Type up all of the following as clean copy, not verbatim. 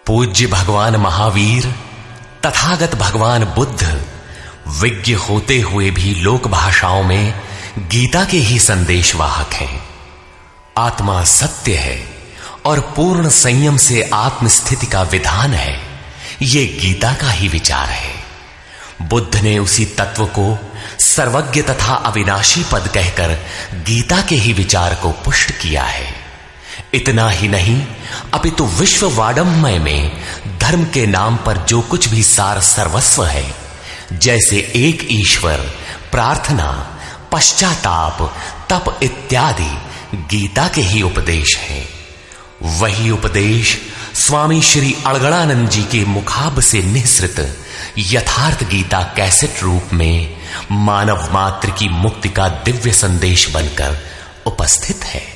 पूज्य भगवान महावीर तथागत भगवान बुद्ध विज्ञ होते हुए भी लोक भाषाओं में गीता के ही संदेशवाहक हैं। आत्मा सत्य है और पूर्ण संयम से आत्मस्थिति का विधान है, ये गीता का ही विचार है। बुद्ध ने उसी तत्व को सर्वज्ञ तथा अविनाशी पद कहकर गीता के ही विचार को पुष्ट किया है। इतना ही नहीं, अपितु विश्व वाडम्मय में धर्म के नाम पर जो कुछ भी सार सर्वस्व है, जैसे एक ईश्वर, प्रार्थना, पश्चाताप, तप इत्यादि गीता के ही उपदेश हैं। वही उपदेश स्वामी श्री अड़गड़ानंद जी के मुखाब से निःसृत यथार्थ गीता कैसेट रूप में मानव मात्र की मुक्ति का दिव्य संदेश बनकर उपस्थित है।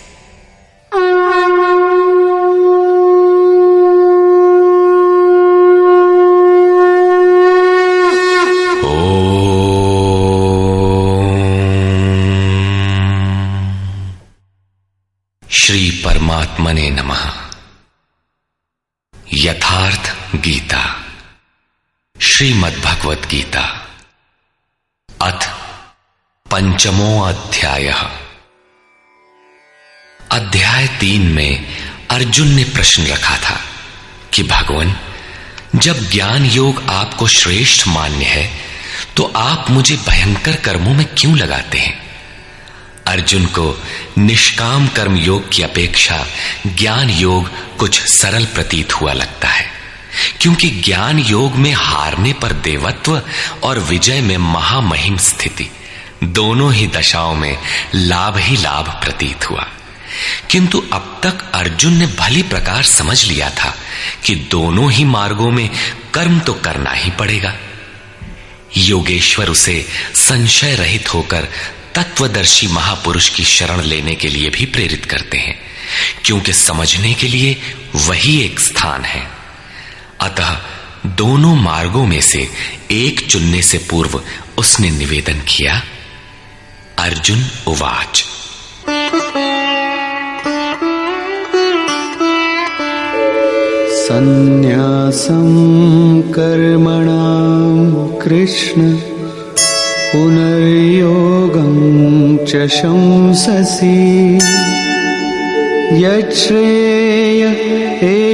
श्री परमात्मने नमः। यथार्थ गीता, श्रीमद्भगवत गीता, अथ पंचमो अध्यायः। अध्याय 3 में अर्जुन ने प्रश्न रखा था कि भगवान, जब ज्ञान योग आपको श्रेष्ठ मान्य है तो आप मुझे भयंकर कर्मों में क्यों लगाते हैं? अर्जुन को निष्काम कर्म योग की अपेक्षा ज्ञान योग कुछ सरल प्रतीत हुआ लगता है, क्योंकि ज्ञान योग में हारने पर देवत्व और विजय में महामहिम स्थिति, दोनों ही दशाओं में लाभ ही लाभ प्रतीत हुआ। किंतु अब तक अर्जुन ने भली प्रकार समझ लिया था कि दोनों ही मार्गों में कर्म तो करना ही पड़ेगा। योगेश्वर उसे संशय रहित होकर तत्वदर्शी महापुरुष की शरण लेने के लिए भी प्रेरित करते हैं, क्योंकि समझने के लिए वही एक स्थान है। अतः दोनों मार्गों में से एक चुनने से पूर्व उसने निवेदन किया। अर्जुन उवाच। संन्यासं कर्मणां कृष्ण पुनर्योगं च शंससि यच्छ्रेय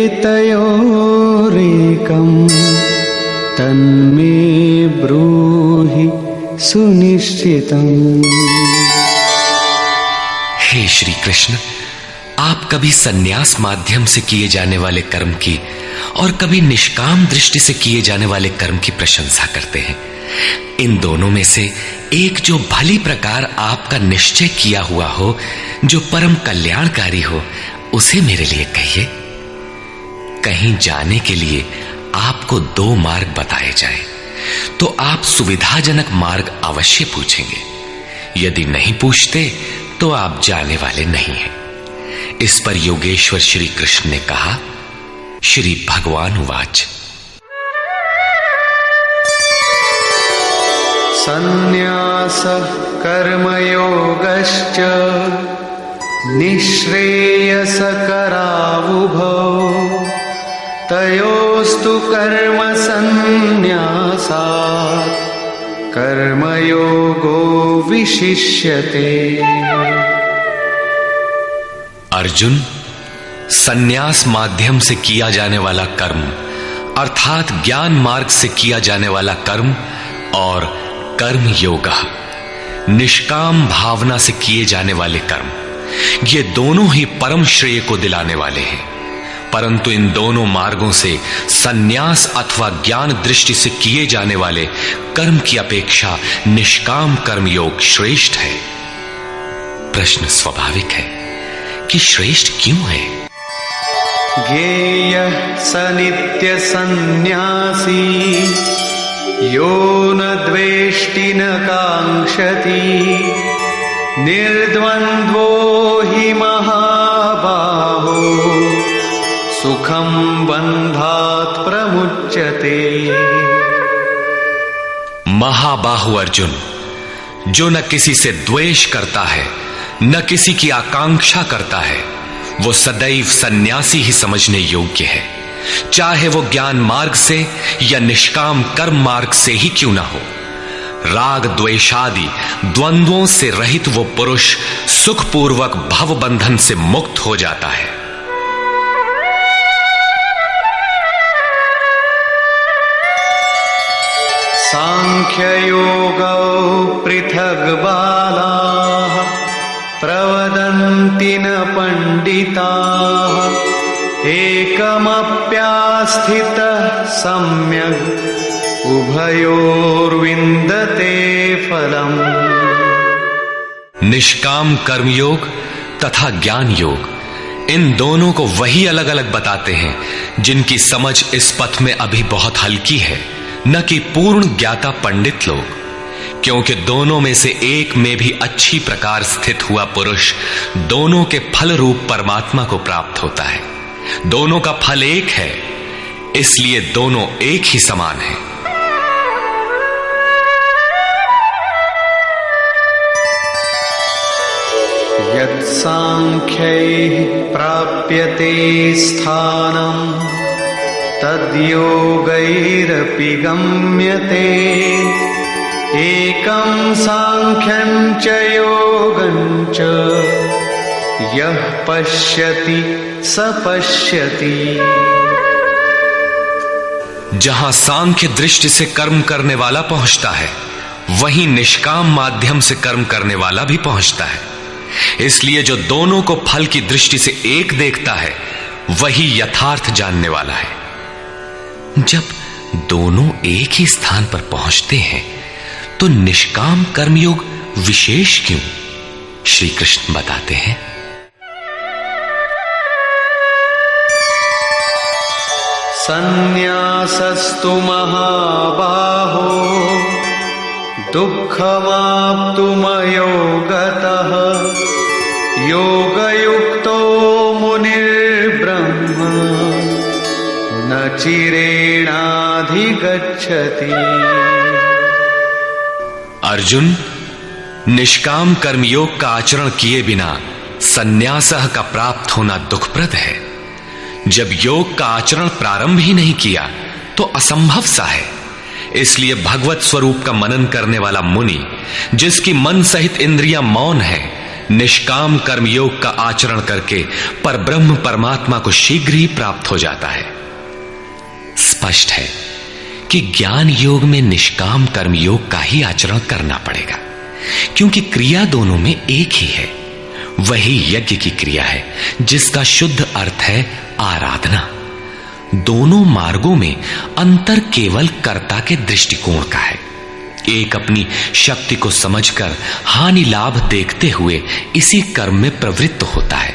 एतयोरेकं तन्मे ब्रूहि सुनिश्चितम्। हे श्री कृष्ण, आप कभी संन्यास माध्यम से किए जाने वाले कर्म की और कभी निष्काम दृष्टि से किए जाने वाले कर्म की प्रशंसा करते हैं। इन दोनों में से एक जो भली प्रकार आपका निश्चय किया हुआ हो, जो परम कल्याणकारी हो, उसे मेरे लिए कहिए। कहीं जाने के लिए आपको 2 मार्ग बताए जाएं, तो आप सुविधाजनक मार्ग अवश्य पूछेंगे। यदि नहीं पूछते तो आप जाने वाले नहीं हैं। इस पर योगेश्वर श्री कृष्ण ने कहा। श्री भगवान उवाच। संन्यासः कर्मयोगश्च निःश्रेयसकरावुभौ तयोस्तु कर्म संन्यासात् कर्मयोगो विशिष्यते। अर्जुन, संन्यास माध्यम से किया जाने वाला कर्म अर्थात ज्ञान मार्ग से किया जाने वाला कर्म और कर्म योग, निष्काम भावना से किए जाने वाले कर्म, ये दोनों ही परम श्रेय को दिलाने वाले हैं। परंतु इन दोनों मार्गों से संन्यास अथवा ज्ञान दृष्टि से किए जाने वाले कर्म की अपेक्षा निष्काम कर्म योग श्रेष्ठ है। प्रश्न स्वाभाविक है कि श्रेष्ठ क्यों है? ज्ञेयः स नित्य सन्न्यासी यो न द्वेष्टि न कांक्षति निर्द्वन्द्वो हि महाबाहो सुखं बन्धात् प्रमुच्यते। महाबाहु अर्जुन, जो न किसी से द्वेष करता है न किसी की आकांक्षा करता है, वो सदैव सन्यासी ही समझने योग्य है, चाहे वो ज्ञान मार्ग से या निष्काम कर्म मार्ग से ही क्यों ना हो। राग द्वेषादि द्वंद्वों से रहित वो पुरुष सुखपूर्वक भव बंधन से मुक्त हो जाता है। सांख्ययोगौ पृथग् बालाः प्रवदन्ति न पंडिताः एकमप्यास्थितः सम्यग् उभयोर्विन्दते फलम्। निष्काम कर्मयोग तथा ज्ञान योग, इन दोनों को वही अलग अलग बताते हैं जिनकी समझ इस पथ में अभी बहुत हल्की है, न कि पूर्ण ज्ञाता पंडित लोग। क्योंकि दोनों में से एक में भी अच्छी प्रकार स्थित हुआ पुरुष दोनों के फल रूप परमात्मा को प्राप्त होता है। दोनों का फल एक है, इसलिए दोनों एक ही समान हैं। यत् सांख्यैः प्राप्यते स्थानम् तद्योगैरपि गम्यते एकं सांख्यं च योगं च यः पश्यति स पश्यति। जहां सांख्य दृष्टि से कर्म करने वाला पहुंचता है, वहीं निष्काम माध्यम से कर्म करने वाला भी पहुंचता है। इसलिए जो दोनों को फल की दृष्टि से एक देखता है, वही यथार्थ जानने वाला है। जब दोनों एक ही स्थान पर पहुंचते हैं, तो निष्काम कर्मयोग विशेष क्यों? श्री कृष्ण बताते हैं, संन्यासस्तु महाबाहो दुःखमाप्तुमयो गतः योगयुक्तो मुनिर्ब्रह्म न चिरेणाधिगच्छति। अर्जुन, निष्काम कर्मयोग का आचरण किए बिना संन्यासः का प्राप्त होना दुखप्रद है। जब योग का आचरण प्रारंभ ही नहीं किया तो असंभव सा है। इसलिए भगवत स्वरूप का मनन करने वाला मुनि, जिसकी मन सहित इंद्रियां मौन है, निष्काम कर्मयोग का आचरण करके परब्रह्म परमात्मा को शीघ्र ही प्राप्त हो जाता है। स्पष्ट है कि ज्ञान योग में निष्काम कर्मयोग का ही आचरण करना पड़ेगा, क्योंकि क्रिया दोनों में एक ही है। वही यज्ञ की क्रिया है, जिसका शुद्ध अर्थ है आराधना। दोनों मार्गों में अंतर केवल कर्ता के दृष्टिकोण का है। एक अपनी शक्ति को समझकर हानि लाभ देखते हुए इसी कर्म में प्रवृत्त होता है,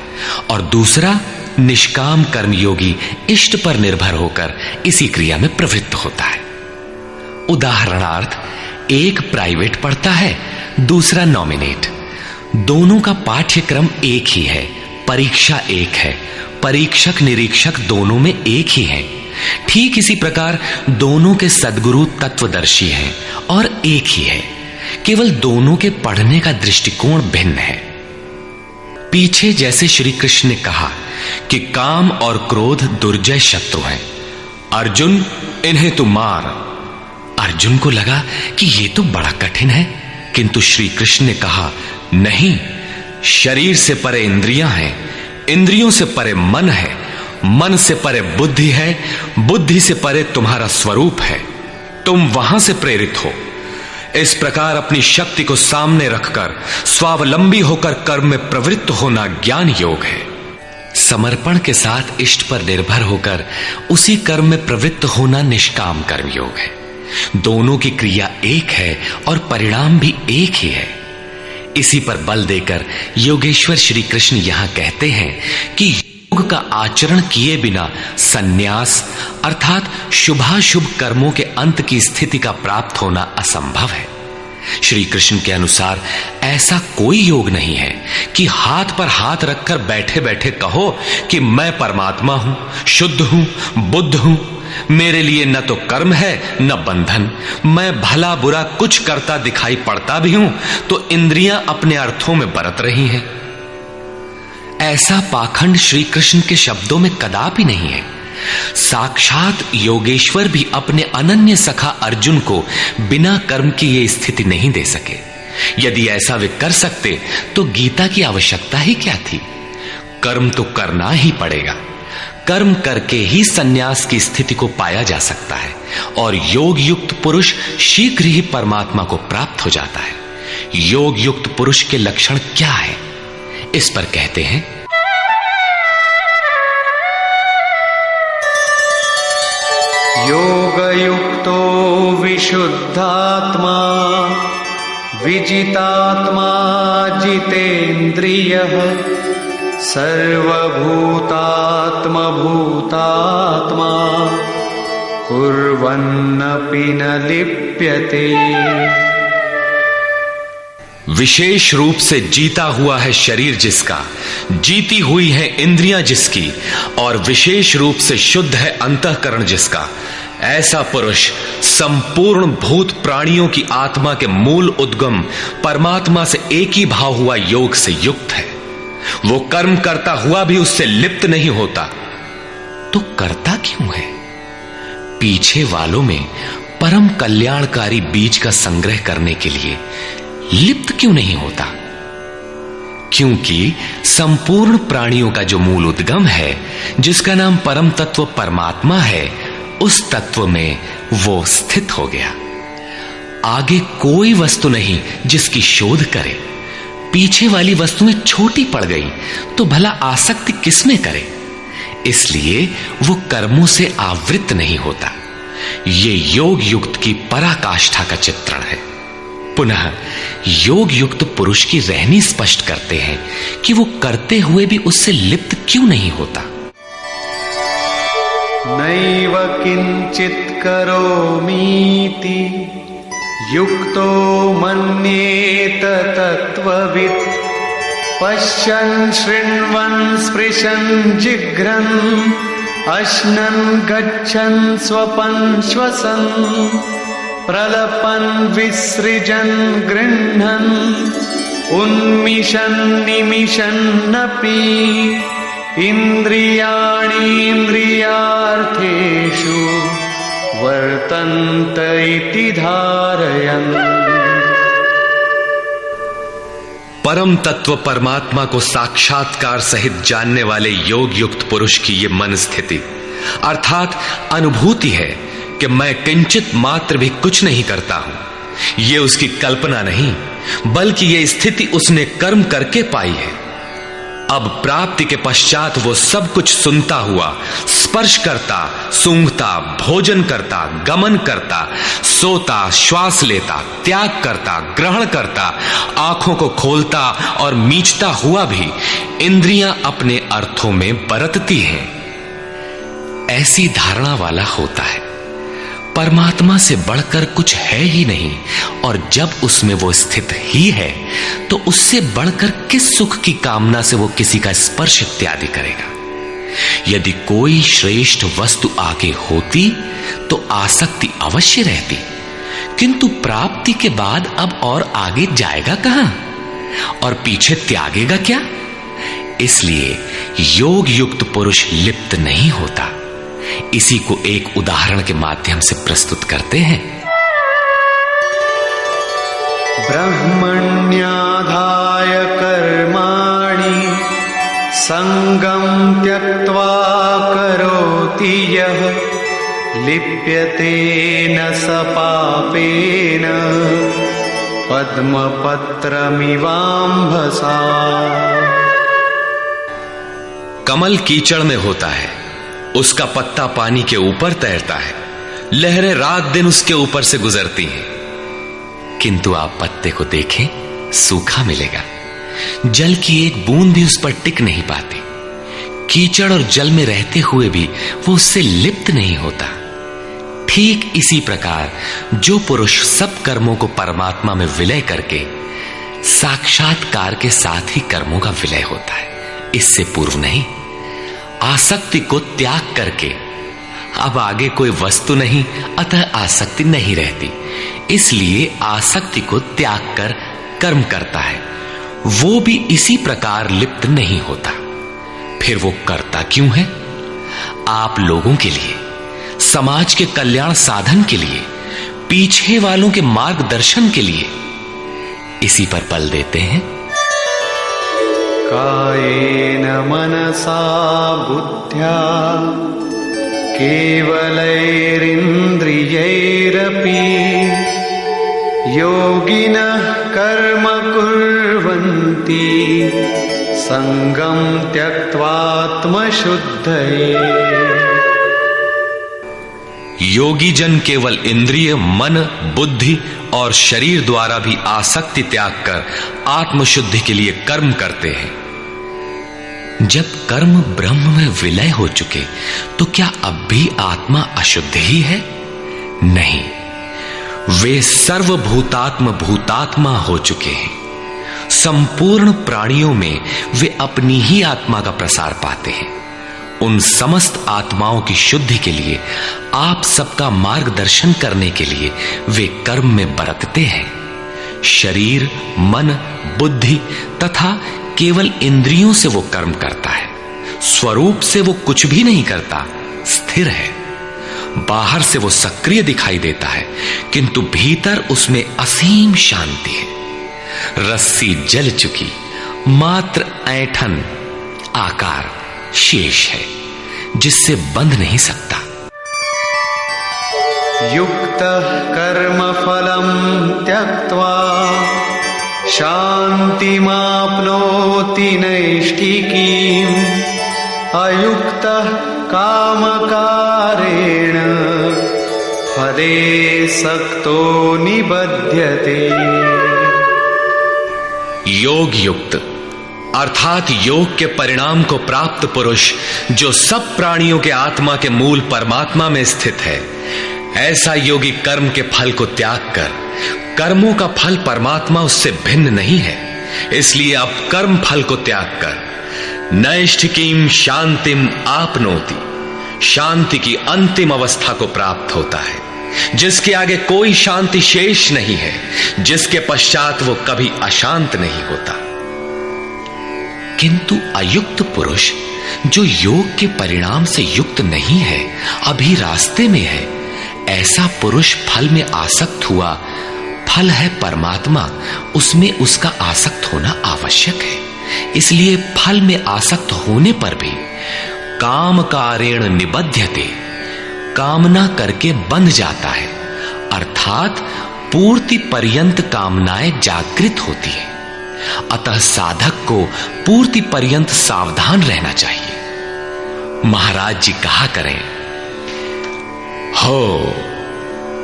और दूसरा निष्काम कर्मयोगी इष्ट पर निर्भर होकर इसी क्रिया में प्रवृत्त होता है। उदाहरणार्थ, एक प्राइवेट पढ़ता है, दूसरा नॉमिनेट। दोनों का पाठ्यक्रम एक ही है, परीक्षा एक है, परीक्षक निरीक्षक दोनों में एक ही है। ठीक इसी प्रकार दोनों के सद्गुरु तत्वदर्शी हैं और एक ही है, केवल दोनों के पढ़ने का दृष्टिकोण भिन्न है। पीछे जैसे श्री कृष्ण ने कहा कि काम और क्रोध दुर्जय शत्रु हैं, अर्जुन इन्हें तू मार। अर्जुन को लगा कि ये तो बड़ा कठिन है, किंतु श्री कृष्ण ने कहा, नहीं, शरीर से परे इंद्रियां हैं, इंद्रियों से परे मन है, मन से परे बुद्धि है, बुद्धि से परे तुम्हारा स्वरूप है, तुम वहां से प्रेरित हो। इस प्रकार अपनी शक्ति को सामने रखकर स्वावलंबी होकर कर्म में प्रवृत्त होना ज्ञान योग है। समर्पण के साथ इष्ट पर निर्भर होकर उसी कर्म में प्रवृत्त होना निष्काम कर्म योग है। दोनों की क्रिया एक है और परिणाम भी एक ही है। इसी पर बल देकर योगेश्वर श्री कृष्ण यहां कहते हैं कि योग का आचरण किए बिना सन्यास अर्थात शुभाशुभ कर्मों के अंत की स्थिति का प्राप्त होना असंभव है। श्री कृष्ण के अनुसार ऐसा कोई योग नहीं है कि हाथ पर हाथ रखकर बैठे बैठे कहो कि मैं परमात्मा हूं, शुद्ध हूं, बुद्ध हूं, मेरे लिए न तो कर्म है न बंधन, मैं भला बुरा कुछ करता दिखाई पड़ता भी हूं तो इंद्रियां अपने अर्थों में बरत रही हैं। ऐसा पाखंड श्री कृष्ण के शब्दों में कदापि नहीं है। साक्षात योगेश्वर भी अपने अनन्य सखा अर्जुन को बिना कर्म की ये स्थिति नहीं दे सके। यदि ऐसा वे कर सकते तो गीता की आवश्यकता ही क्या थी। कर्म तो करना ही पड़ेगा। कर्म करके ही सन्यास की स्थिति को पाया जा सकता है और योग युक्त पुरुष शीघ्र ही परमात्मा को प्राप्त हो जाता है। योग युक्त पुरुष के लक्षण क्या है, इस पर कहते हैं, योगयुक्तो विशुद्धात्मा विजितात्मा जितेन्द्रियः सर्वभूतात्मा भूतात्मा कुर्वन्नपि न लिप्यते। विशेष रूप से जीता हुआ है शरीर जिसका, जीती हुई है इंद्रियां जिसकी, और विशेष रूप से शुद्ध है अंतःकरण जिसका, ऐसा पुरुष संपूर्ण भूत प्राणियों की आत्मा के मूल उद्गम परमात्मा से एक ही भाव हुआ योग से युक्त है। वो कर्म करता हुआ भी उससे लिप्त नहीं होता। तो करता क्यों है? पीछे वालों में परम कल्याणकारी बीज का संग्रह करने के लिए लिप्त क्यों नहीं होता? क्योंकि संपूर्ण प्राणियों का जो मूल उद्गम है, जिसका नाम परम तत्व परमात्मा है, उस तत्व में वो स्थित हो गया। आगे कोई वस्तु नहीं जिसकी शोध करे। पीछे वाली वस्तुएं छोटी पड़ गई तो भला आसक्ति किसमें करे? इसलिए वो कर्मों से आवृत नहीं होता। ये योग युक्त की पराकाष्ठा का चित्रण है। पुनः योग युक्त पुरुष की रहनी स्पष्ट करते हैं कि वो करते हुए भी उससे लिप्त क्यों नहीं होता। नैव किंचित करोमीति युक्तो मन्येत तत्त्ववित् पश्यन् शृण्वन् स्पृशन् जिघ्रन् अश्नन् गच्छन् स्वपन् श्वसन् प्रलपन् विसृजन् गृह्णन् उन्मिषन् निमिषन्नपि इन्द्रियाणीन्द्रियार्थेषु वर्तन्त इति धारयन्। परम तत्व परमात्मा को साक्षात्कार सहित जानने वाले योग युक्त पुरुष की ये मन स्थिति अर्थात अनुभूति है कि मैं किंचित मात्र भी कुछ नहीं करता हूं। ये उसकी कल्पना नहीं, बल्कि ये स्थिति उसने कर्म करके पाई है। अब प्राप्ति के पश्चात वो सब कुछ सुनता हुआ, स्पर्श करता, सूंघता, भोजन करता, गमन करता, सोता, श्वास लेता, त्याग करता, ग्रहण करता, आंखों को खोलता और मीचता हुआ भी इंद्रियां अपने अर्थों में बरतती हैं। ऐसी धारणा वाला होता है परमात्मा से बढ़कर कुछ है ही नहीं, और जब उसमें वो स्थित ही है तो उससे बढ़कर किस सुख की कामना से वो किसी का स्पर्श इत्यादि करेगा। यदि कोई श्रेष्ठ वस्तु आगे होती तो आसक्ति अवश्य रहती, किंतु प्राप्ति के बाद अब और आगे जाएगा कहां और पीछे त्यागेगा क्या? इसलिए योग युक्त पुरुष लिप्त नहीं होता। इसी को एक उदाहरण के माध्यम से प्रस्तुत करते हैं। ब्रह्मण्याधाय कर्माणि संगं त्यक्त्वा करोति यः लिप्यते न स पापेन पद्मपत्रमिवाम्भसा। कमल कीचड़ में होता है, उसका पत्ता पानी के ऊपर तैरता है, लहरें रात दिन उसके ऊपर से गुजरती हैं, किंतु आप पत्ते को देखें, सूखा मिलेगा। जल की एक बूंद भी उस पर टिक नहीं पाती। कीचड़ और जल में रहते हुए भी वो उससे लिप्त नहीं होता। ठीक इसी प्रकार जो पुरुष सब कर्मों को परमात्मा में विलय करके साक्षात्कार के साथ ही कर्मों का विलय होता है, इससे पूर्व नहीं। आसक्ति को त्याग करके अब आगे कोई वस्तु नहीं, अतः आसक्ति नहीं रहती, इसलिए आसक्ति को त्याग कर कर्म करता है। वो भी इसी प्रकार लिप्त नहीं होता। फिर वो करता क्यों है? आप लोगों के लिए, समाज के कल्याण साधन के लिए, पीछे वालों के मार्गदर्शन के लिए इसी पर बल देते हैं। कायेन मनसा बुद्ध्या केवलैरिन्द्रियैरपि योगिनः कर्म कुर्वन्ति संगम त्यक्त्वात्मशुद्धये। योगी जन केवल इंद्रिय, मन, बुद्धि और शरीर द्वारा भी आसक्ति त्याग कर आत्मशुद्धि के लिए कर्म करते हैं। जब कर्म ब्रह्म में विलय हो चुके तो क्या अब भी आत्मा अशुद्ध ही है? नहीं, वे सर्वभूतात्म भूतात्मा हो चुके हैं। संपूर्ण प्राणियों में वे अपनी ही आत्मा का प्रसार पाते हैं। उन समस्त आत्माओं की शुद्धि के लिए, आप सबका मार्गदर्शन करने के लिए वे कर्म में बरतते हैं। शरीर, मन, बुद्धि तथा केवल इंद्रियों से वो कर्म करता है। स्वरूप से वो कुछ भी नहीं करता, स्थिर है। बाहर से वो सक्रिय दिखाई देता है, किंतु भीतर उसमें असीम शांति है। रस्सी जल चुकी, मात्र ऐंठन आकार शेष है, जिससे बंध नहीं सकता। युक्तः कर्म फलं त्यक्त्वा शान्तिमाप्नोति नैष्ठिकीम् अयुक्तः कामकारेण फले सक्तो निबध्यते। योग युक्त अर्थात योग के परिणाम को प्राप्त पुरुष जो सब प्राणियों के आत्मा के मूल परमात्मा में स्थित है, ऐसा योगी कर्म के फल को त्याग कर, कर्मों का फल परमात्मा उससे भिन्न नहीं है, इसलिए अब कर्म फल को त्याग कर नैष्ठिकीम शांतिम आपनोति, शांति की अंतिम अवस्था को प्राप्त होता है, जिसके आगे कोई शांति शेष नहीं है, जिसके पश्चात वो कभी अशांत नहीं होता। किंतु अयुक्त पुरुष जो योग के परिणाम से युक्त नहीं है, अभी रास्ते में है, ऐसा पुरुष फल में आसक्त हुआ। फल है परमात्मा, उसमें उसका आसक्त होना आवश्यक है, इसलिए फल में आसक्त होने पर भी काम कारेण निबध्यते, कामना करके बंध जाता है, अर्थात पूर्ति पर्यंत कामनाएं जागृत होती है। अतः साधक को पूर्ति पर्यंत सावधान रहना चाहिए। महाराज जी कहा करें, हो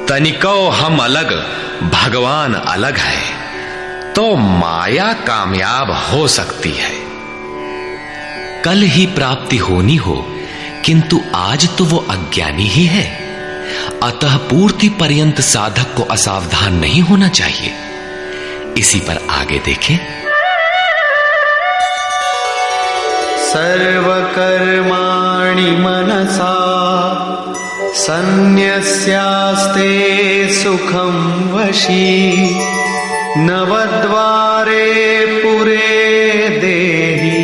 तनिको हम अलग, भगवान अलग है, तो माया कामयाब हो सकती है। कल ही प्राप्ति होनी हो, किंतु आज तो वो अज्ञानी ही है। अतः पूर्ति पर्यंत साधक को असावधान नहीं होना चाहिए। इसी पर आगे देखें। सर्वकर्माणि मनसा सन्न्यस्यास्ते सुखं वशी नवद्वारे पुरे देहि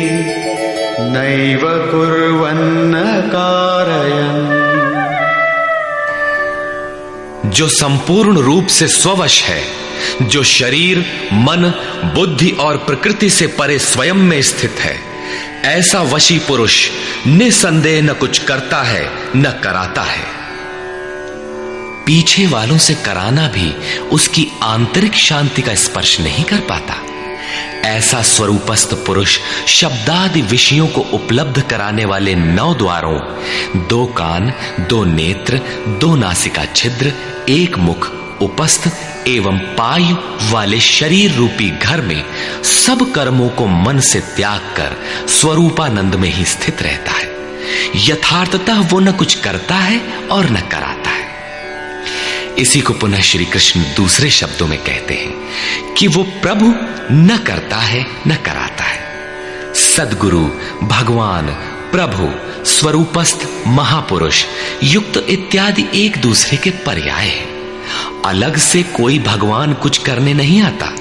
नैव कुर्वन्न कारयन्। जो संपूर्ण रूप से स्ववश है, जो शरीर, मन, बुद्धि और प्रकृति से परे स्वयं में स्थित है, ऐसा वशी पुरुष निसंदेह न कुछ करता है न कराता है। पीछे वालों से कराना भी उसकी आंतरिक शांति का स्पर्श नहीं कर पाता। ऐसा स्वरूपस्थ पुरुष शब्दादि विषयों को उपलब्ध कराने वाले 9 द्वारों, 2 कान, 2 नेत्र, 2 नासिका छिद्र, 1 मुख, उपस्थ एवं पायु वाले शरीर रूपी घर में सब कर्मों को मन से त्याग कर स्वरूपानंद में ही स्थित रहता है। यथार्थतः वो न कुछ करता है और न कराता है। इसी को पुनः श्री कृष्ण दूसरे शब्दों में कहते हैं कि वो प्रभु न करता है न कराता है। सद्गुरु, भगवान, प्रभु, स्वरूपस्थ, महापुरुष, युक्त इत्यादि एक दूसरे के पर्याय हैं। अलग से कोई भगवान कुछ करने नहीं आता।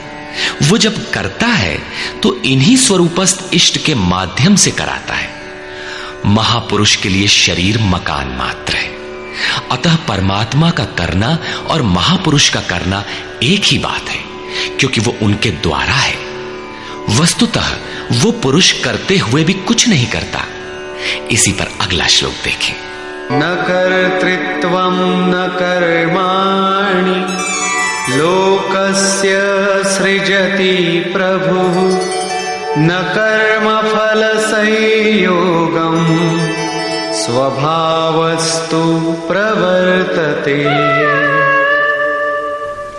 वो जब करता है तो इन्हीं स्वरूपस्थ इष्ट के माध्यम से कराता है। महापुरुष के लिए शरीर मकान मात्र है। अतः परमात्मा का करना और महापुरुष का करना एक ही बात है, क्योंकि वो उनके द्वारा है। वस्तुतः वो पुरुष करते हुए भी कुछ नहीं करता। इसी पर अगला श्लोक देखें। न कर्तृत्वं न कर्माणि लोकस्य सृजति प्रभुः न कर्मफल संयोगम् स्वभावस्तु प्रवर्तते।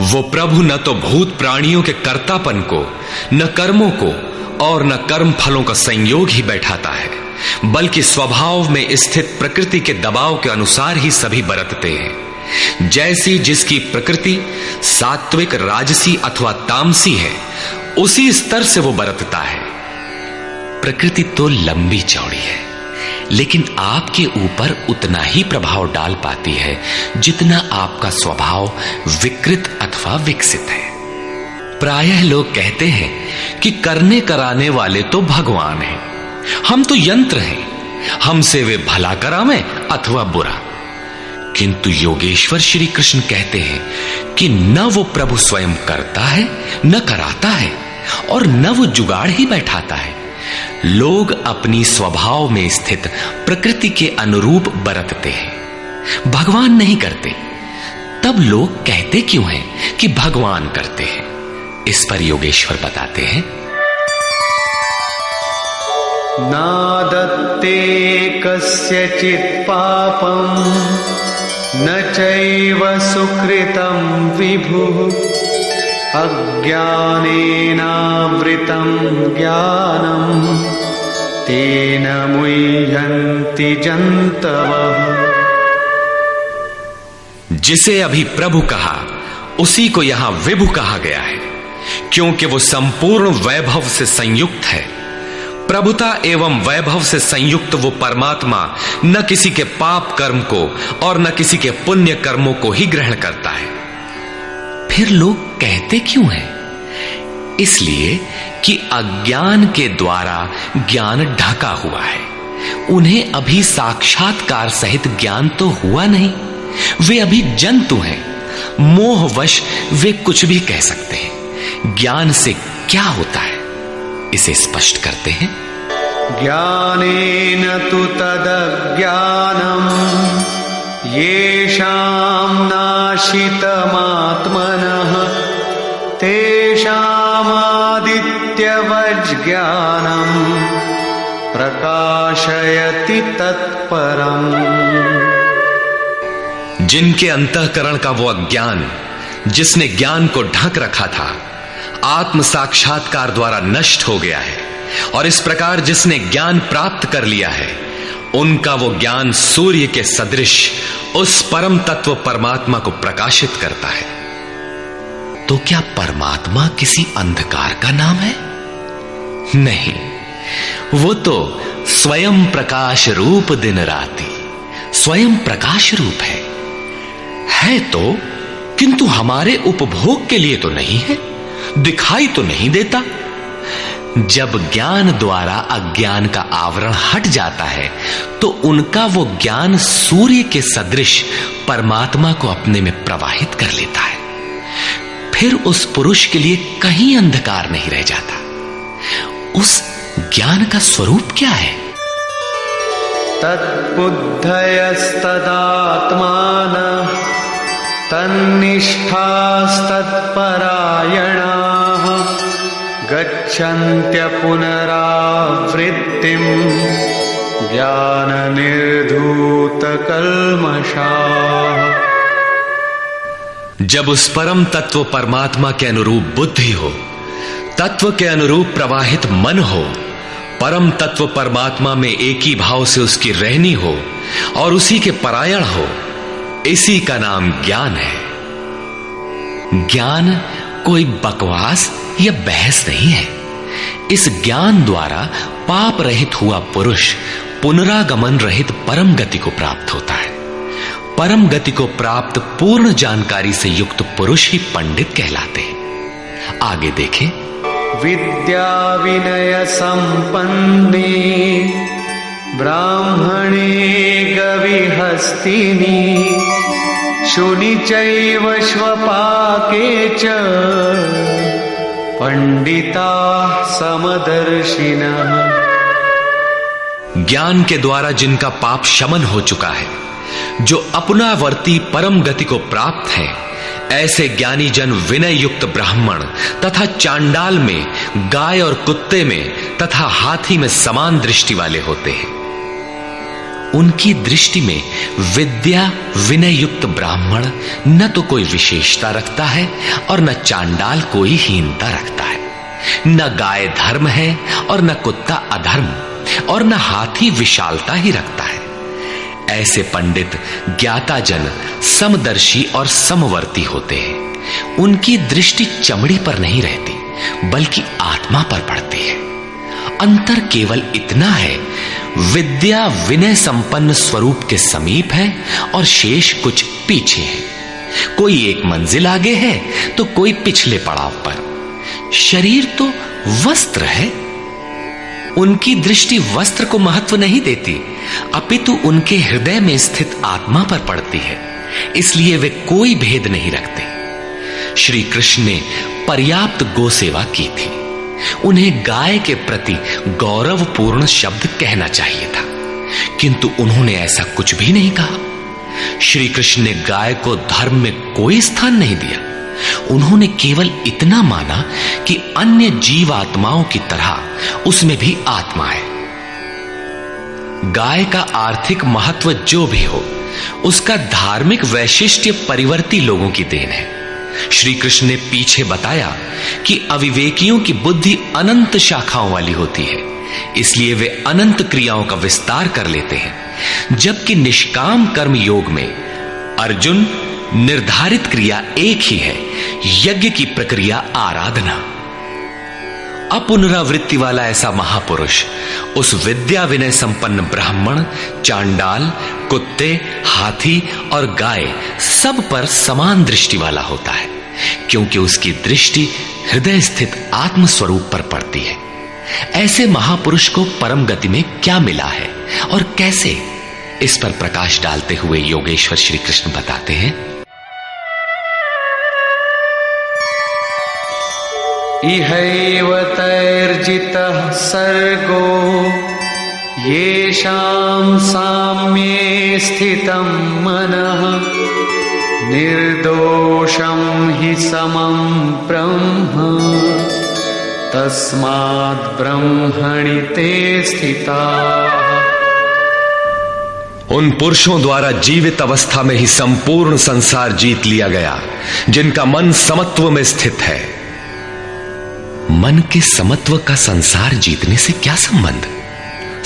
वो प्रभु न तो भूत प्राणियों के कर्तापन को, न कर्मों को और न कर्म फलों का संयोग ही बैठाता है, बल्कि स्वभाव में स्थित प्रकृति के दबाव के अनुसार ही सभी बरतते हैं। जैसी जिसकी प्रकृति सात्विक, राजसी अथवा तामसी है, उसी स्तर से वो बरतता है। प्रकृति तो लंबी चौड़ी है, लेकिन आपके ऊपर उतना ही प्रभाव डाल पाती है जितना आपका स्वभाव विकृत अथवा विकसित है। प्रायः लोग कहते हैं कि करने कराने वाले तो भगवान हैं, हम तो यंत्र हैं, हमसे वे भला करावें अथवा बुरा। किंतु योगेश्वर श्री कृष्ण कहते हैं कि न वो प्रभु स्वयं करता है, न कराता है, और न वो जुगाड़ ही बैठाता है। लोग अपनी स्वभाव में स्थित प्रकृति के अनुरूप बरतते हैं, भगवान नहीं करते। तब लोग कहते क्यों हैं कि भगवान करते हैं? इस पर योगेश्वर बताते हैं, नादत्ते कस्यचित् पापं न चैव सुकृतं विभुः अज्ञानेनावृतं ज्ञानं तेन मुह्यन्ति जन्तवः। जिसे अभी प्रभु कहा उसी को यहां विभु कहा गया है, क्योंकि वो संपूर्ण वैभव से संयुक्त है। प्रभुता एवं वैभव से संयुक्त वो परमात्मा न किसी के पाप कर्म को और न किसी के पुण्य कर्मों को ही ग्रहण करता है। फिर लोग कहते क्यों हैं? इसलिए कि अज्ञान के द्वारा ज्ञान ढका हुआ है। उन्हें अभी साक्षात्कार सहित ज्ञान तो हुआ नहीं, वे अभी जंतु हैं। मोहवश वे कुछ भी कह सकते हैं। ज्ञान से क्या होता है, इसे स्पष्ट करते हैं। ज्ञानेन तु तदज्ञानम् येषां नाशितमात्मनः तेषामादित्यवज्ज्ञानम् प्रकाशयति तत्परम्। जिनके अंतःकरण का वो अज्ञान, जिसने ज्ञान को ढक रखा था, आत्म साक्षात्कार द्वारा नष्ट हो गया है, और इस प्रकार जिसने ज्ञान प्राप्त कर लिया है, उनका वो ज्ञान सूर्य के सदृश उस परम तत्व परमात्मा को प्रकाशित करता है। तो क्या परमात्मा किसी अंधकार का नाम है? नहीं, वो तो स्वयं प्रकाश रूप दिन राति, स्वयं प्रकाश रूप है तो, किंतु हमारे उपभोग के लिए तो नहीं है, दिखाई तो नहीं देता। जब ज्ञान द्वारा अज्ञान का आवरण हट जाता है, तो उनका वो ज्ञान सूर्य के सदृश परमात्मा को अपने में प्रवाहित कर लेता है। फिर उस पुरुष के लिए कहीं अंधकार नहीं रह जाता। उस ज्ञान का स्वरूप क्या है? तद्बुद्धयस्तदात्मानः तन्निष्ठास्तत्परायणाः गच्छन्त्य पुनरावृत्तिं ज्ञाननिर्धूतकल्मषाः। जब उस परम तत्व परमात्मा के अनुरूप बुद्धि हो, तत्व के अनुरूप प्रवाहित मन हो, परम तत्व परमात्मा में एक ही भाव से उसकी रहनी हो और उसी के परायण हो, इसी का नाम ज्ञान है। ज्ञान कोई बकवास या बहस नहीं है। इस ज्ञान द्वारा पाप रहित हुआ पुरुष पुनरागमन रहित परम गति को प्राप्त होता है। परम गति को प्राप्त पूर्ण जानकारी से युक्त पुरुष ही पंडित कहलाते हैं। आगे देखें। विद्या विनय संपन्ने ब्राह्मणे गविहस्तिनी शुनि चैव श्वपाके च पंडिता समदर्शिनः। ज्ञान के द्वारा जिनका पाप शमन हो चुका है, जो अपनावर्ती परम गति को प्राप्त है, ऐसे ज्ञानी जन विनय युक्त ब्राह्मण तथा चांडाल में, गाय और कुत्ते में तथा हाथी में समान दृष्टि वाले होते हैं। उनकी दृष्टि में विद्या विनय युक्त ब्राह्मण न तो कोई विशेषता रखता है और न चांडाल कोई हीनता रखता है। न गाय धर्म है और न कुत्ता अधर्म, और न हाथी विशालता ही रखता है। ऐसे पंडित ज्ञाता जन समदर्शी और समवर्ती होते हैं। उनकी दृष्टि चमड़ी पर नहीं रहती, बल्कि आत्मा पर पड़ती है। अंतर केवल इतना है, विद्या विनय संपन्न स्वरूप के समीप है और शेष कुछ पीछे है। कोई एक मंजिल आगे है तो कोई पिछले पड़ाव पर। शरीर तो वस्त्र है। उनकी दृष्टि वस्त्र को महत्व नहीं देती, अपितु उनके हृदय में स्थित आत्मा पर पड़ती है। इसलिए वे कोई भेद नहीं रखते। श्री कृष्ण ने पर्याप्त गो सेवा की थी। उन्हें गाय के प्रति गौरवपूर्ण शब्द कहना चाहिए था, किंतु उन्होंने ऐसा कुछ भी नहीं कहा। श्री कृष्ण ने गाय को धर्म में कोई स्थान नहीं दिया। उन्होंने केवल इतना माना कि अन्य जीव आत्माओं की तरह उसमें भी आत्मा है। गाय का आर्थिक महत्व जो भी हो, उसका धार्मिक वैशिष्ट्य परिवर्ती लोगों की देन है। श्री कृष्ण ने पीछे बताया कि अविवेकियों की बुद्धि अनंत शाखाओं वाली होती है, इसलिए वे अनंत क्रियाओं का विस्तार कर लेते हैं, जबकि निष्काम कर्म योग में अर्जुन निर्धारित क्रिया एक ही है, यज्ञ की प्रक्रिया आराधना। अपुनरावृत्ति वाला ऐसा महापुरुष उस विद्या विनय संपन्न ब्राह्मण, चांडाल, कुत्ते, हाथी और गाय सब पर समान दृष्टि वाला होता है, क्योंकि उसकी दृष्टि हृदय स्थित आत्म स्वरूप पर पड़ती है। ऐसे महापुरुष को परम गति में क्या मिला है और कैसे, इस पर प्रकाश डालते हुए योगेश्वर श्री कृष्ण बताते हैं। इहैव तैर्जितः सर्गो येषां साम्ये स्थितं मनः निर्दोषं हि समं ब्रह्म तस्माद् ब्रह्मणि ते स्थिताः। उन पुरुषों द्वारा जीवित अवस्था में ही संपूर्ण संसार जीत लिया गया, जिनका मन समत्व में स्थित है। मन के समत्व का संसार जीतने से क्या संबंध?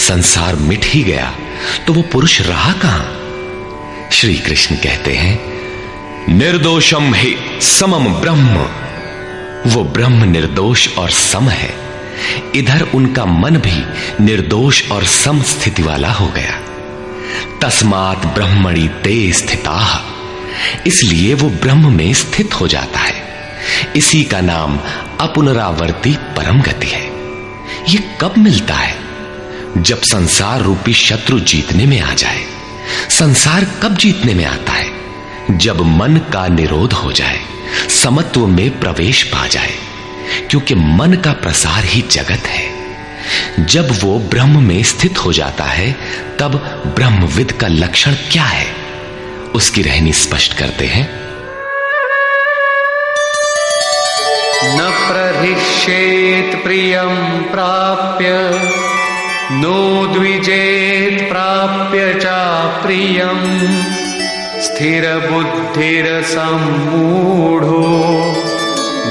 संसार मिट ही गया तो वो पुरुष रहा कहां? श्री कृष्ण कहते हैं, निर्दोषम हि समम ब्रह्म। वो ब्रह्म निर्दोष और सम है। इधर उनका मन भी निर्दोष और सम स्थिति वाला हो गया। तस्मात् ब्रह्मणि ते स्थिताः। इसलिए वो ब्रह्म में स्थित हो जाता है। इसी का नाम अपुनरावर्ती परम गति है। ये कब मिलता है? जब संसार रूपी शत्रु जीतने में आ जाए। संसार कब जीतने में आता है? जब मन का निरोध हो जाए, समत्व में प्रवेश पा जाए, क्योंकि मन का प्रसार ही जगत है। जब वो ब्रह्म में स्थित हो जाता है, तब ब्रह्मविद का लक्षण क्या है, उसकी रहनी स्पष्ट करते हैं। न प्रहिष्येत् प्रियं प्राप्य नो द्विजेत् प्राप्य चाप्रियं स्थिरबुद्धिरसम्मूढो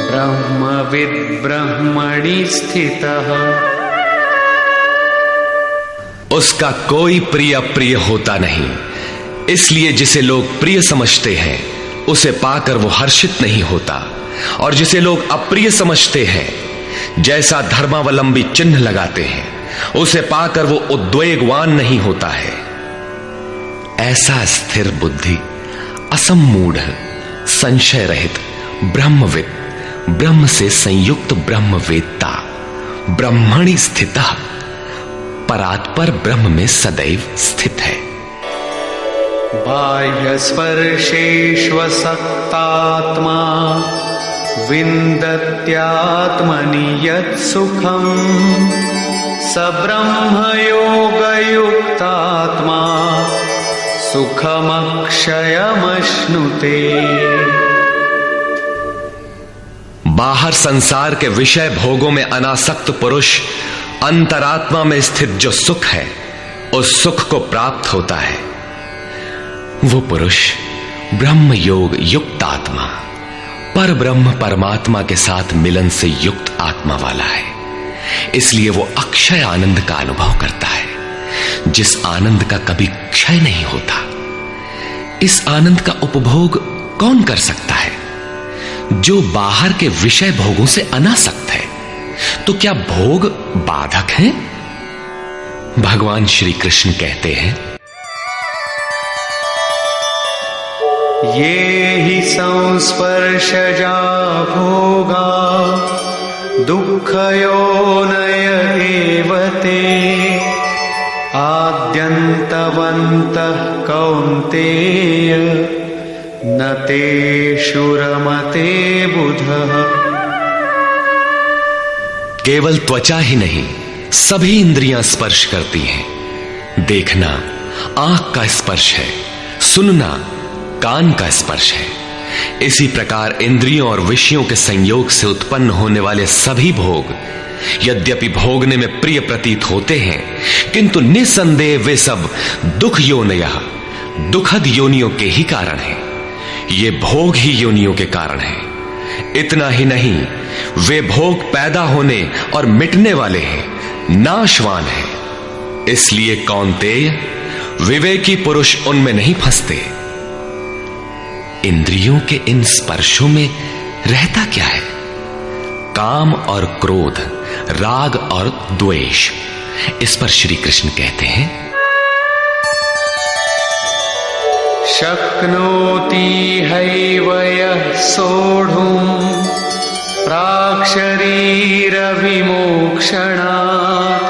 ब्रह्मविद् ब्रह्मणि स्थितः। उसका कोई प्रिय अप्रिय होता नहीं, इसलिए जिसे लोग प्रिय समझते हैं उसे पाकर वो हर्षित नहीं होता, और जिसे लोग अप्रिय समझते हैं, जैसा धर्मावलंबी चिन्ह लगाते हैं, उसे पाकर वो उद्वेगवान नहीं होता है। ऐसा स्थिर बुद्धि, असम्मूढ़, संशय रहित ब्रह्मविद, ब्रह्म से संयुक्त ब्रह्मवेत्ता, ब्रह्मणि स्थितः, परात्पर ब्रह्म में सदैव स्थित है। बाह्य स्पर्शेष्वसक्तात्मा विन्दत्यात्मनि यत् सुखम् स ब्रह्मयोगयुक्तात्मा सुखमक्षयमश्नुते। बाहर संसार के विषय भोगों में अनासक्त पुरुष अंतरात्मा में स्थित जो सुख है उस सुख को प्राप्त होता है। वो पुरुष ब्रह्म योग युक्त आत्मा, पर ब्रह्म परमात्मा के साथ मिलन से युक्त आत्मा वाला है। इसलिए वो अक्षय आनंद का अनुभव करता है, जिस आनंद का कभी क्षय नहीं होता। इस आनंद का उपभोग कौन कर सकता है? जो बाहर के विषय भोगों से अनासक्त है। तो क्या भोग बाधक हैं? भगवान श्री कृष्ण कहते हैं, ये हि संस्पर्शजा भोगा दुःखयोनय एव ते आद्यन्तवन्तः कौन्तेय न तेषु रमते बुधः। केवल त्वचा ही नहीं, सभी इंद्रियां स्पर्श करती हैं। देखना आंख का स्पर्श है, सुनना कान का स्पर्श है। इसी प्रकार इंद्रियों और विषयों के संयोग से उत्पन्न होने वाले सभी भोग यद्यपि भोगने में प्रिय प्रतीत होते हैं, किंतु निसंदेह वे सब दुख योनयः, दुखद योनियों के ही कारण हैं। ये भोग ही योनियों के कारण हैं। इतना ही नहीं, वे भोग पैदा होने और मिटने वाले हैं, नाशवान हैं। इसलिए कौन्तेय, विवेकी पुरुष उनमें नहीं फंसते। इंद्रियों के इन स्पर्शों में रहता क्या है? काम और क्रोध, राग और द्वेष। इस पर श्री कृष्ण कहते हैं, शक्नोति हैव यः सोढुम् प्राक्शरीरविमोक्षणात्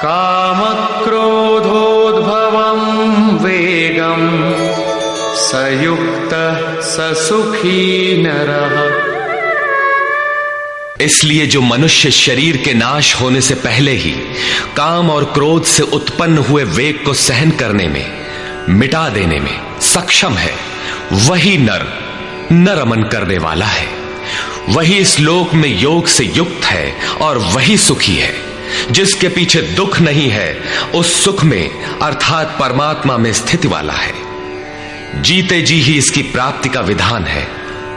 कामक्रोधोद्भवं वेगम् स युक्तः स सुखी नरः। इसलिए जो मनुष्य शरीर के नाश होने से पहले ही काम और क्रोध से उत्पन्न हुए वेग को सहन करने में, मिटा देने में सक्षम है, वही नर रमन करने वाला है। वही इस लोक में योग से युक्त है और वही सुखी है। जिसके पीछे दुख नहीं है, उस सुख में अर्थात परमात्मा में स्थिति वाला है। जीते जी ही इसकी प्राप्ति का विधान है,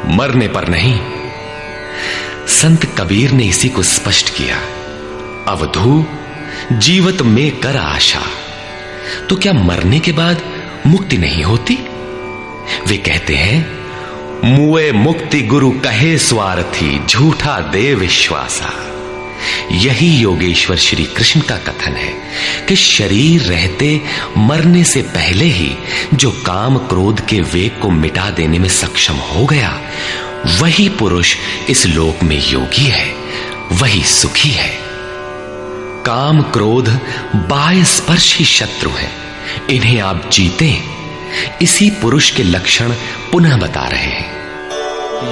मरने पर नहीं। संत कबीर ने इसी को स्पष्ट किया, अवधू जीवत में कर आशा। तो क्या मरने के बाद मुक्ति नहीं होती? वे कहते हैं, मुए मुक्ति गुरु कहे स्वार्थी, झूठा दे विश्वासा। यही योगेश्वर श्री कृष्ण का कथन है कि शरीर रहते मरने से पहले ही जो काम क्रोध के वेग को मिटा देने में सक्षम हो गया, वही पुरुष इस लोक में योगी है, वही सुखी है। काम क्रोध बाह्य स्पर्श ही शत्रु है, इन्हें आप जीते। इसी पुरुष के लक्षण पुनः बता रहे हैं,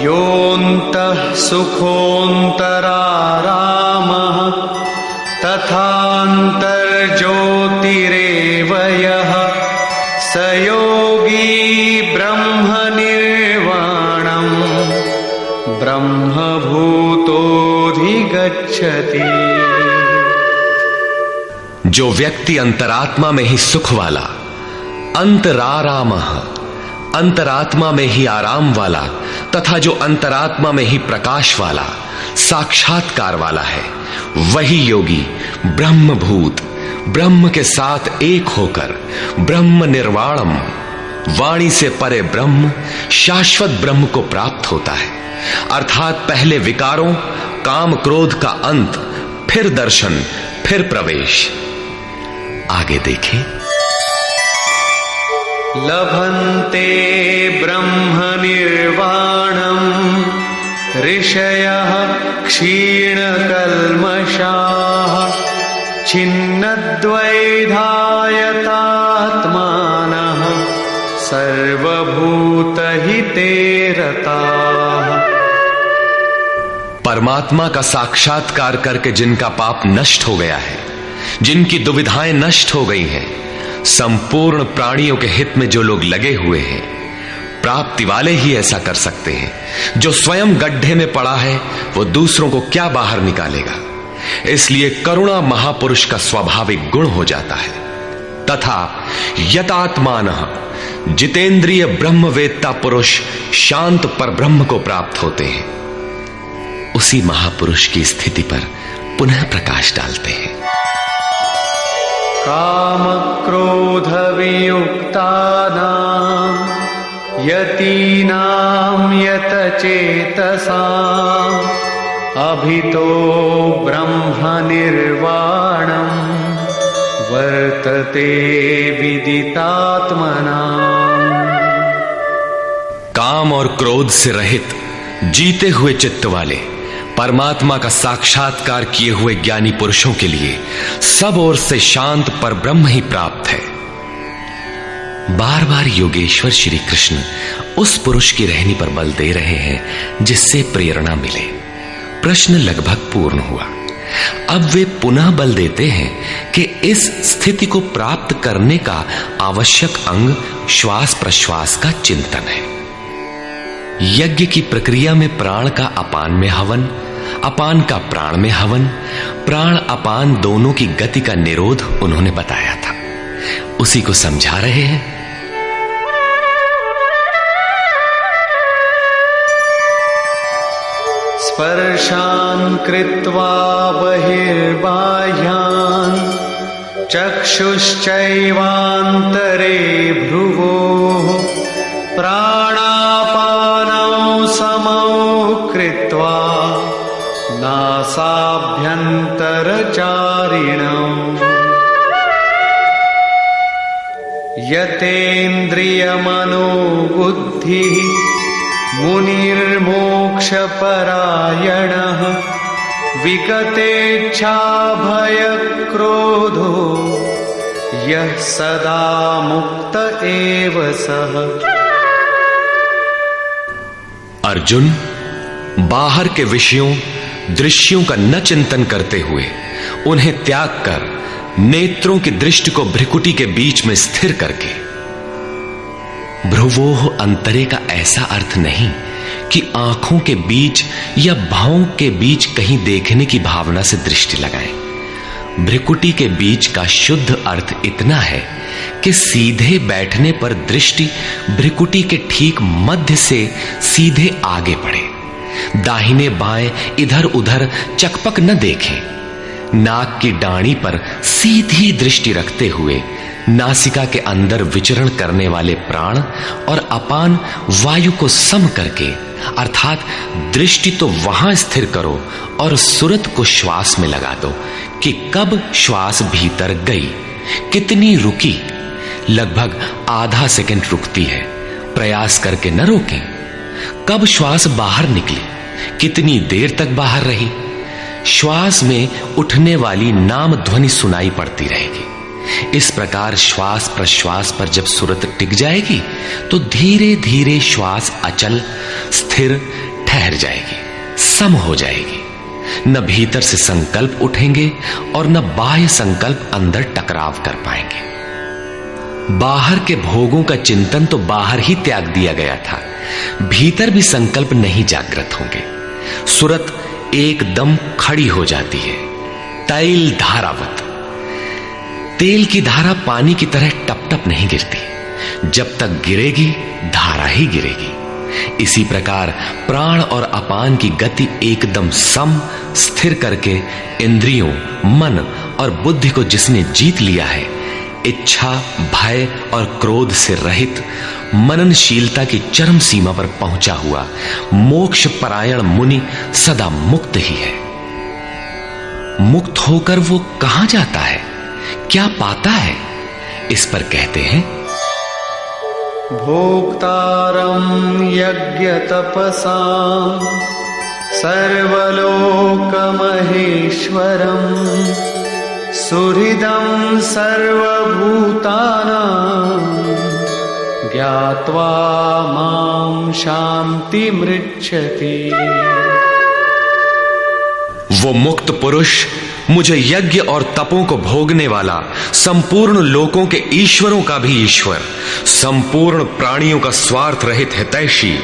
योऽन्तः सुखोऽन्तरारामः तथान्तर्ज्योतिरेव यः स योगी ब्रह्मनिर्वाणम् ब्रह्मभूतोऽधिगच्छति। जो व्यक्ति अंतरात्मा में ही सुख वाला, अंतरारामः, अंतरात्मा में ही आराम वाला, तथा जो अंतरात्मा में ही प्रकाश वाला, साक्षात्कार वाला है, वही योगी ब्रह्मभूत, ब्रह्म के साथ एक होकर ब्रह्म निर्वाणम, वाणी से परे ब्रह्म, शाश्वत ब्रह्म को प्राप्त होता है। अर्थात पहले विकारों, काम क्रोध का अंत, फिर दर्शन, फिर प्रवेश। आगे देखें, लभन्ते ब्रह्म निर्वाणम् ऋषयः क्षीणकल्मषाः छिन्नद्वैधायतात्मानः सर्वभूतहिते रताः। परमात्मा का साक्षात्कार करके जिनका पाप नष्ट हो गया है, जिनकी दुविधाएं नष्ट हो गई हैं, संपूर्ण प्राणियों के हित में जो लोग लगे हुए हैं, प्राप्ति वाले ही ऐसा कर सकते हैं। जो स्वयं गड्ढे में पड़ा है वो दूसरों को क्या बाहर निकालेगा। इसलिए करुणा महापुरुष का स्वाभाविक गुण हो जाता है। तथा यतात्मानः, जितेंद्रिय ब्रह्मवेत्ता पुरुष शांत पर ब्रह्म को प्राप्त होते हैं, उसी महापुरुष की स्थिति पर पुनः प्रकाश डालते हैं। काम क्रोध वियुक्तानां यतीनां यतचेतसाम् अभितो ब्रह्म निर्वाणं वर्तते विदितात्मनाम्। काम और क्रोध से रहित जीते हुए चित्त वाले परमात्मा का साक्षात्कार किए हुए ज्ञानी पुरुषों के लिए सब ओर से शांत पर ब्रह्म ही प्राप्त है। बार बार योगेश्वर श्री कृष्ण उस पुरुष की रहनी पर बल दे रहे हैं जिससे प्रेरणा मिले। प्रश्न लगभग पूर्ण हुआ। अब वे पुनः बल देते हैं कि इस स्थिति को प्राप्त करने का आवश्यक अंग श्वास प्रश्वास का चिंतन है। यज्ञ की प्रक्रिया में प्राण का अपान में हवन, अपान का प्राण में हवन, प्राण अपान दोनों की गति का निरोध उन्होंने बताया था, उसी को समझा रहे हैं। स्पर्शान् कृत्वा बहिर्बाह्यान् चक्षुश्चैवान्तरे भ्रुवोः प्राणापानौ समौ कृत्वा नासाभ्यन्तरचारिणौ यतेन्द्रियमनोबुद्धिः मुनिर्मोक्षपरायणः विगतेच्छाभयक्रोधो यः सदा मुक्त एव सः। अर्जुन, बाहर के विषयों दृश्यों का न चिंतन करते हुए उन्हें त्याग कर नेत्रों की दृष्टि को भ्रिकुटी के बीच में स्थिर करके, भ्रुवोः अंतरे का ऐसा अर्थ नहीं कि आंखों के बीच या भावों के बीच कहीं देखने की भावना से दृष्टि लगाएं। भ्रिकुटी के बीच का शुद्ध अर्थ इतना है कि सीधे बैठने पर दृष्टि भ्रिकुटी के ठीक मध्य से सीधे आगे बढ़े, दाहिने बाएं इधर उधर चकपक न देखें। नाक की डाणी पर सीधी दृष्टि रखते हुए नासिका के अंदर विचरण करने वाले प्राण और अपान वायु को सम करके, अर्थात दृष्टि तो वहां स्थिर करो और सुरत को श्वास में लगा दो कि कब श्वास भीतर गई, कितनी रुकी। लगभग आधा सेकंड रुकती है, प्रयास करके न रोकें। कब श्वास बाहर निकली, कितनी देर तक बाहर रही। श्वास में उठने वाली नाम ध्वनि सुनाई पड़ती रहेगी। इस प्रकार श्वास प्रश्वास पर जब सुरत टिक जाएगी तो धीरे धीरे श्वास अचल स्थिर ठहर जाएगी, सम हो जाएगी। न भीतर से संकल्प उठेंगे और न बाह्य संकल्प अंदर टकराव कर पाएंगे। बाहर के भोगों का चिंतन तो बाहर ही त्याग दिया गया था, भीतर भी संकल्प नहीं जागृत होंगे। सुरत एकदम खड़ी हो जाती है, तैल धारावत। तेल की धारा पानी की तरह टप टप नहीं गिरती, जब तक गिरेगी धारा ही गिरेगी। इसी प्रकार प्राण और अपान की गति एकदम सम स्थिर करके इंद्रियों, मन और बुद्धि को जिसने जीत लिया है, इच्छा, भय और क्रोध से रहित, मननशीलता की चरम सीमा पर पहुंचा हुआ मोक्ष परायण मुनि सदा मुक्त ही है। मुक्त होकर वो कहां जाता है, क्या पाता है, इस पर कहते हैं भोक्तारं यज्ञ तपसां सर्वलोकमहेश्वरं सुहृदं सर्वभूतानां ज्ञात्वा मां शान्तिमृच्छति। वो मुक्त पुरुष मुझे यज्ञ और तपों को भोगने वाला, संपूर्ण लोकों के ईश्वरों का भी ईश्वर, संपूर्ण प्राणियों का स्वार्थ रहित हितैषी,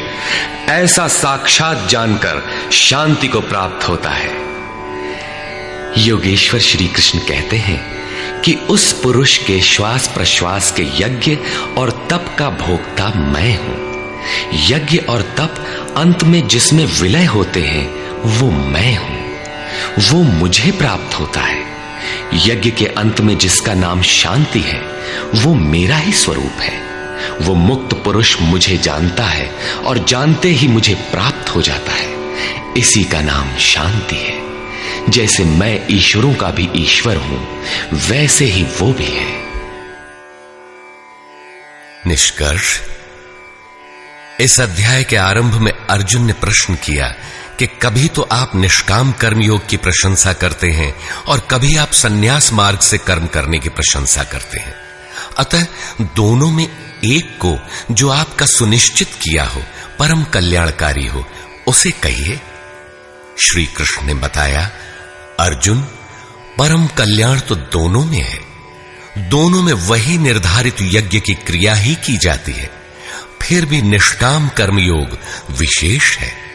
ऐसा साक्षात जानकर शांति को प्राप्त होता है। योगेश्वर श्री कृष्ण कहते हैं कि उस पुरुष के श्वास प्रश्वास के यज्ञ और तप का भोक्ता मैं हूं। यज्ञ और तप अंत में जिसमें विलय होते हैं वो मैं हूं, वो मुझे प्राप्त होता है। यज्ञ के अंत में जिसका नाम शांति है वो मेरा ही स्वरूप है। वो मुक्त पुरुष मुझे जानता है और जानते ही मुझे प्राप्त हो जाता है। इसी का नाम शांति है। जैसे मैं ईश्वरों का भी ईश्वर हूं, वैसे ही वो भी है। निष्कर्ष, इस अध्याय के आरंभ में अर्जुन ने प्रश्न किया कि कभी तो आप निष्काम कर्म योग की प्रशंसा करते हैं और कभी आप संन्यास मार्ग से कर्म करने की प्रशंसा करते हैं। अतः दोनों में एक को जो आपका सुनिश्चित किया हो, परम कल्याणकारी हो, उसे कहिए। श्री कृष्ण ने बताया, अर्जुन, परम कल्याण तो दोनों में है। दोनों में वही निर्धारित यज्ञ की क्रिया ही की जाती है। फिर भी निष्काम कर्मयोग विशेष है।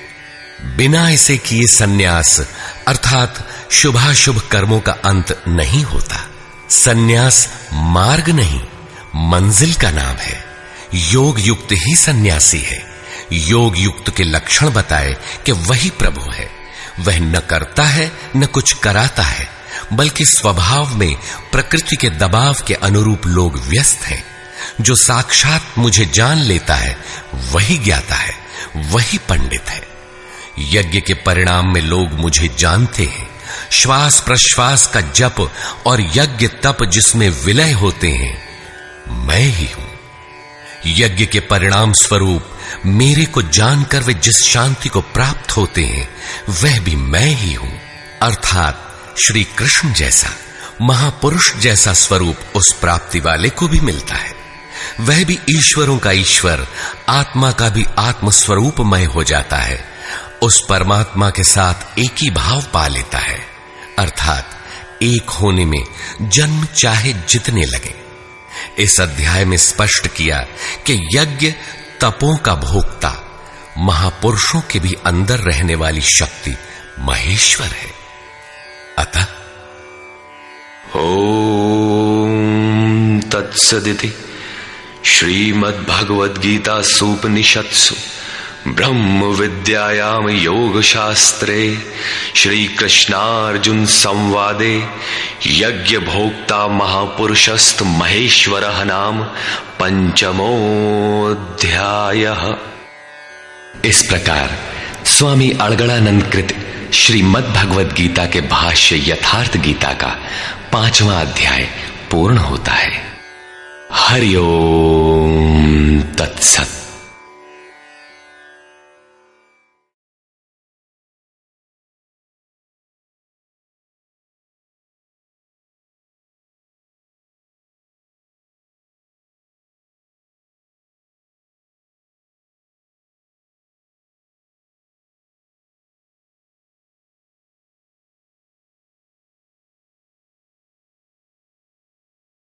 बिना इसे किए संन्यास अर्थात शुभाशुभ कर्मों का अंत नहीं होता। संन्यास मार्ग नहीं, मंजिल का नाम है। योग युक्त ही सन्यासी है। योग युक्त के लक्षण बताए कि वही प्रभु है। वह न करता है न कुछ कराता है, बल्कि स्वभाव में प्रकृति के दबाव के अनुरूप लोग व्यस्त हैं। जो साक्षात मुझे जान लेता है वही ज्ञाता है, वही पंडित है। यज्ञ के परिणाम में लोग मुझे जानते हैं। श्वास प्रश्वास का जप और यज्ञ तप जिसमें विलय होते हैं, मैं ही हूं। यज्ञ के परिणाम स्वरूप मेरे को जानकर वे जिस शांति को प्राप्त होते हैं वह भी मैं ही हूं। अर्थात श्री कृष्ण जैसा महापुरुष जैसा स्वरूप उस प्राप्ति वाले को भी मिलता है। वह भी ईश्वरों का ईश्वर, आत्मा का भी आत्म स्वरूपमय हो जाता है। उस परमात्मा के साथ एक ही भाव पा लेता है। अर्थात एक होने में जन्म चाहे जितने लगे। इस अध्याय में स्पष्ट किया कि यज्ञ तपों का भोक्ता, महापुरुषों के भी अंदर रहने वाली शक्ति महेश्वर है। अतः ओम तत्सदिति श्रीमद्भगवद्गीतासूपनिषत्सु ब्रह्म विद्यायाम योग शास्त्रे श्री कृष्णार्जुन संवादे यज्ञ भोक्ता महापुरुषस्त महेश्वरः नाम पंचमोऽध्यायः। इस प्रकार स्वामी अड़गड़ानंद कृत श्रीमद् भगवद गीता के भाष्य यथार्थ गीता का 5वां अध्याय पूर्ण होता है। हरि ओम तत्सत।